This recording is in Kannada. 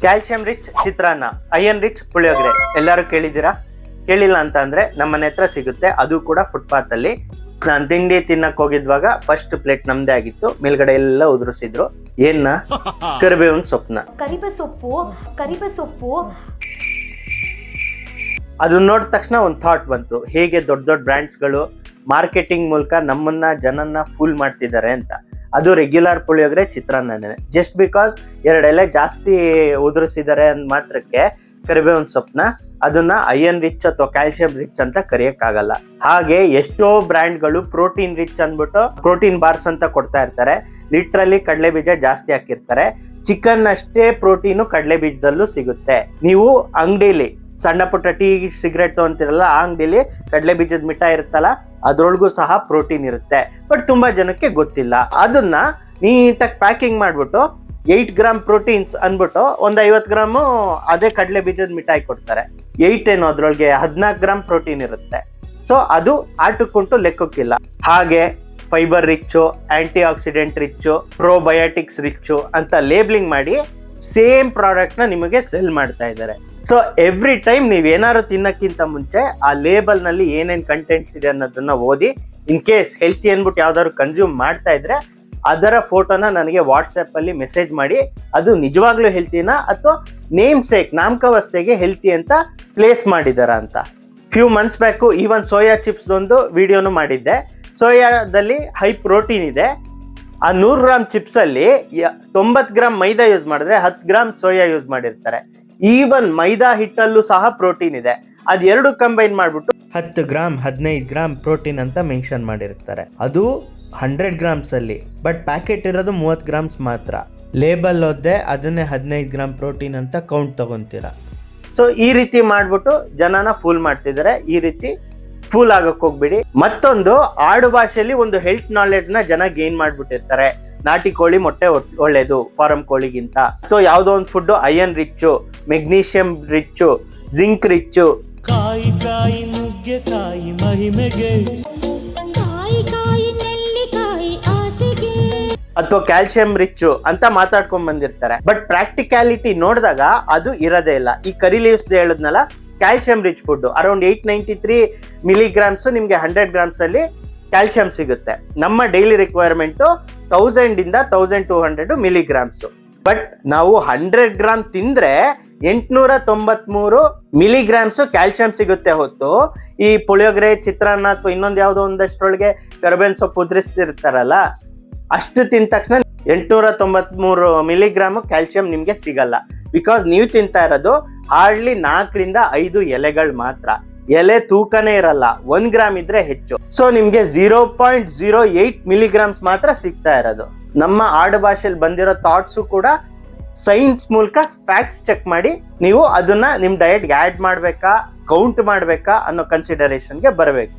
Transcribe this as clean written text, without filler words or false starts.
ಕ್ಯಾಲ್ಸಿಯಂ ರಿಚ್ ಚಿತ್ರಾನ್ನ, ಐರನ್ ರಿಚ್ ಪುಳಿಯೋಗರೆ ಎಲ್ಲರೂ ಕೇಳಿದ್ದೀರಾ? ಕೇಳಿಲ್ಲ ಅಂತ ಅಂದ್ರೆ ನಮ್ಮನೆ ಹತ್ರ ಸಿಗುತ್ತೆ, ಅದು ಕೂಡ ಫುಟ್ಪಾತ್ ಅಲ್ಲಿ. ನಾನು ತಿಂಡಿ ತಿನ್ನಕ್ ಹೋಗಿದ್ವಾಗ ಫಸ್ಟ್ ಪ್ಲೇಟ್ ನಮ್ದೇ ಆಗಿತ್ತು, ಮೇಲ್ಗಡೆ ಎಲ್ಲ ಉದುರಿಸಿದ್ರು. ಏನ್ನ? ಕರಿಬೇವಿನ ಸೊಪ್ಪನ್ನ. ಕರಿಬೆ ಸೊಪ್ಪು ಅದನ್ನ ನೋಡಿದ ತಕ್ಷಣ ಒಂದು ಥಾಟ್ ಬಂತು, ಹೇಗೆ ದೊಡ್ಡ ದೊಡ್ಡ ಬ್ರ್ಯಾಂಡ್ಸ್ಗಳು ಮಾರ್ಕೆಟಿಂಗ್ ಮೂಲಕ ನಮ್ಮನ್ನ ಜನನ್ನ ಫೂಲ್ ಮಾಡ್ತಿದ್ದಾರೆ ಅಂತ. ಅದು ರೆಗ್ಯುಲರ್ ಪುಳಿಯೋಗರೆ ಚಿತ್ರಾನ್ನನೇ. ಜಸ್ಟ್ ಬಿಕಾಸ್ 2 ಎಲೆ ಜಾಸ್ತಿ ಉದುರಿಸಿದ್ದಾರೆ ಅಂದ ಮಾತ್ರಕ್ಕೆ ಕರಿಬೇವಿನ ಸೊಪ್ಪನ್ನ ಅದನ್ನ ಐರನ್ ರಿಚ್ ಅಥವಾ ಕ್ಯಾಲ್ಸಿಯಂ ರಿಚ್ ಅಂತ ಕರೆಯಕ್ಕಾಗಲ್ಲ. ಹಾಗೆ ಎಷ್ಟೋ ಬ್ರ್ಯಾಂಡ್ಗಳು ಪ್ರೋಟೀನ್ ರಿಚ್ ಅಂದ್ಬಿಟ್ಟು ಪ್ರೋಟೀನ್ ಬಾರ್ಸ್ ಅಂತ ಕೊಡ್ತಾ ಇರ್ತಾರೆ. ಲಿಟ್ರಲಿ ಕಡಲೆ ಬೀಜ ಜಾಸ್ತಿ ಹಾಕಿರ್ತಾರೆ. ಚಿಕನ್ ಅಷ್ಟೇ ಪ್ರೋಟೀನು ಕಡಲೆ ಬೀಜದಲ್ಲೂ ಸಿಗುತ್ತೆ. ನೀವು ಅಂಗಡಿಲಿ ಸಣ್ಣ ಪುಟ್ಟ ಟೀ ಸಿಗರೇಟ್ ತಗೊಂತಿರಲ್ಲ, ಆ ಅಂಗಡಿಲಿ ಕಡಲೆ ಬೀಜದ ಮಿಠಾಯಿ ಇರುತ್ತಲ್ಲ, ಅದ್ರೊಳಗೂ ಸಹ ಪ್ರೋಟೀನ್ ಇರುತ್ತೆ. ಬಟ್ ತುಂಬಾ ಜನಕ್ಕೆ ಗೊತ್ತಿಲ್ಲ. ಅದನ್ನ ನೀಟಾಗಿ ಪ್ಯಾಕಿಂಗ್ ಮಾಡ್ಬಿಟ್ಟು 8 ಗ್ರಾಮ್ ಪ್ರೋಟೀನ್ಸ್ ಅನ್ಬಿಟ್ಟು ಒಂದು 50 ಗ್ರಾಮು ಅದೇ ಕಡಲೆ ಬೀಜದ ಮಿಠಾಯಿ ಕೊಡ್ತಾರೆ. 8 ಏನೋ ಅದ್ರೊಳಗೆ 14 ಗ್ರಾಮ್ ಪ್ರೋಟೀನ್ ಇರುತ್ತೆ. ಸೊ ಅದು ಆಟಕ್ಕುಂಟು ಲೆಕ್ಕಕ್ಕಿಲ್ಲ. ಹಾಗೆ fibre rich, antioxidant rich, probiotics rich ಅಂತ ಲೇಬ್ಲಿಂಗ್ ಮಾಡಿ ಸೇಮ್ ಪ್ರಾಡಕ್ಟ್ ನ ನಿಮಗೆ ಸೆಲ್ ಮಾಡ್ತಾ ಇದ್ದಾರೆ. ಸೊ ಎವ್ರಿ ಟೈಮ್ ನೀವ್ ಏನಾದ್ರು ತಿನ್ನಕ್ಕಿಂತ ಮುಂಚೆ ಆ ಲೇಬಲ್ ನಲ್ಲಿ ಏನೇನ್ ಕಂಟೆಂಟ್ಸ್ ಇದೆ ಅನ್ನೋದನ್ನ ಓದಿ, ಇನ್ ಕೇಸ್ ಹೆಲ್ತಿ ಅನ್ಬಿಟ್ಟು ಯಾವ್ದಾದ್ರು ಕನ್ಸ್ಯೂಮ್ ಮಾಡ್ತಾ ಇದ್ರೆ ಅದರ ಫೋಟೋನ ನನಗೆ ವಾಟ್ಸ್ಆಪ್ ಅಲ್ಲಿ ಮೆಸೇಜ್ ಮಾಡಿ, ಅದು ನಿಜವಾಗ್ಲೂ ಹೆಲ್ತಿನಾ ಅಥವಾ ನೇಮ್ ಸೇಕ್ ನಾಮಕಾವಸ್ಥೆಗೆ ಹೆಲ್ತಿ ಅಂತ ಪ್ಲೇಸ್ ಮಾಡಿದಾರ ಅಂತ. Few months back even soya chips ಒಂದು ವಿಡಿಯೋನು ಮಾಡಿದ್ದೆ. ಸೋಯಾದಲ್ಲಿ ಹೈ ಪ್ರೋಟೀನ್ ಇದೆ. ಆ 100 ಗ್ರಾಮ್ ಚಿಪ್ಸ್ ಅಲ್ಲಿ 90 ಗ್ರಾಮ್ ಮೈದಾ ಯೂಸ್ ಮಾಡಿದ್ರೆ 10 ಗ್ರಾಮ್ ಸೋಯಾ ಯೂಸ್ ಮಾಡಿರ್ತಾರೆ. ಈವನ್ ಮೈದಾ ಹಿಟ್ಟಲ್ಲೂ ಸಹ ಪ್ರೋಟೀನ್ ಇದೆ. ಅದೆರಡು ಕಂಬೈನ್ ಮಾಡ್ಬಿಟ್ಟು 10 ಗ್ರಾಮ್ 15 ಗ್ರಾಮ್ ಪ್ರೋಟೀನ್ ಅಂತ ಮೆನ್ಷನ್ ಮಾಡಿರ್ತಾರೆ. ಅದು 100 ಗ್ರಾಮ್ಸ್ ಅಲ್ಲಿ, ಬಟ್ ಪ್ಯಾಕೆಟ್ ಇರೋದು 30 ಗ್ರಾಮ್ಸ್ ಮಾತ್ರ. ಲೇಬಲ್ ಓದ್ದೆ ಅದನ್ನೇ 15 ಗ್ರಾಮ್ ಪ್ರೋಟೀನ್ ಅಂತ ಕೌಂಟ್ ತಗೊಂತೀರ. ಸೊ ಈ ರೀತಿ ಮಾಡ್ಬಿಟ್ಟು ಜನನ ಫೂಲ್ ಮಾಡ್ತಿದ್ದಾರೆ. ಈ ರೀತಿ ಫೂಲ್ ಆಗಕ್ ಹೋಗ್ಬಿಡಿ. ಮತ್ತೊಂದು, ಆಡು ಭಾಷೆಯಲ್ಲಿ ಒಂದು ಹೆಲ್ತ್ ನಾಲೆಡ್ಜ್ ನ ಜನ ಗೇನ್ ಮಾಡ್ಬಿಟ್ಟಿರ್ತಾರೆ. ನಾಟಿ ಕೋಳಿ ಮೊಟ್ಟೆ ಒಳ್ಳೇದು ಫಾರಂ ಕೋಳಿಗಿಂತ, ಸೊ ಯಾವ್ದೋ ಒಂದು food iron rich, magnesium rich, zinc rich, ಕಾಯಿ ಕಾಯಿ ನುಗ್ಗೆಕಾಯಿ ಮಹಿಮೆಗೆ, ಅಥವಾ ಕ್ಯಾಲ್ಸಿಯಂ ರಿಚ್ಚು ಅಂತ ಮಾತಾಡ್ಕೊಂಡ್ ಬಂದಿರ್ತಾರೆ. ಬಟ್ ಪ್ರಾಕ್ಟಿಕ್ಯಾಲಿಟಿ ನೋಡಿದಾಗ ಅದು ಇರೋದೇ ಇಲ್ಲ. ಈ ಕರಿ ಲೀವ್ಸ್ ಹೇಳಿದ್ನಲ್ಲ, calcium rich food around 893 milligrams ನಿಮ್ಗೆ 100 ಗ್ರಾಮ್ಸ್ ಅಲ್ಲಿ ಕ್ಯಾಲ್ಸಿಯಂ ಸಿಗುತ್ತೆ. ನಮ್ಮ ಡೈಲಿ ರಿಕ್ವೈರ್ಮೆಂಟ್ 1000 ಇಂದ 1200 ಮಿಲಿಗ್ರಾಮ್ಸ್. ಬಟ್ ನಾವು 100 ಗ್ರಾಮ್ ತಿಂದ್ರೆ 893 ಮಿಲಿಗ್ರಾಮ್ಸ್ ಕ್ಯಾಲ್ಸಿಯಂ ಸಿಗುತ್ತೆ ಹೊತ್ತು ಈ ಪುಳಿಯೋಗರೆ, ಚಿತ್ರಾನ್ನ ಅಥವಾ ಇನ್ನೊಂದು ಯಾವುದೋ ಒಂದಷ್ಟರೊಳಗೆ ಕರಿಬೇವಿನ ಸೊಪ್ಪು ಉದುರಿಸ್ತಿರ್ತಾರಲ್ಲ, ಅಷ್ಟು ತಿಂದ ತಕ್ಷಣ 893 ಮಿಲಿಗ್ರಾಮ್ ಕ್ಯಾಲ್ಸಿಯಂ ನಿಮ್ಗೆ ಸಿಗಲ್ಲ. ಬಿಕಾಸ್ ನೀವು ತಿಂತಾ ಇರೋದು ಹಾರ್ಡ್ಲಿ 4 ರಿಂದ 5 ಎಲೆಗಳು ಮಾತ್ರ. ಎಲೆ ತೂಕನೇ ಇರಲ್ಲ, 1 ಗ್ರಾಮ್ ಇದ್ರೆ ಹೆಚ್ಚು. ಸೊ ನಿಮ್ಗೆ 0.08 ಮಿಲಿಗ್ರಾಮ್ಸ್ ಮಾತ್ರ ಸಿಗ್ತಾ ಇರೋದು. ನಮ್ಮ ಆಡು ಭಾಷೆಯಲ್ಲಿ ಬಂದಿರೋ ಥಾಟ್ಸು ಕೂಡ ಸೈನ್ಸ್ ಮೂಲಕ ಫ್ಯಾಕ್ಟ್ಸ್ ಚೆಕ್ ಮಾಡಿ ನೀವು ಅದನ್ನ ನಿಮ್ ಡಯಟ್ಗೆ ಆಡ್ ಮಾಡ್ಬೇಕಾ, ಕೌಂಟ್ ಮಾಡ್ಬೇಕಾ ಅನ್ನೋ ಕನ್ಸಿಡರೇಷನ್ಗೆ ಬರಬೇಕು.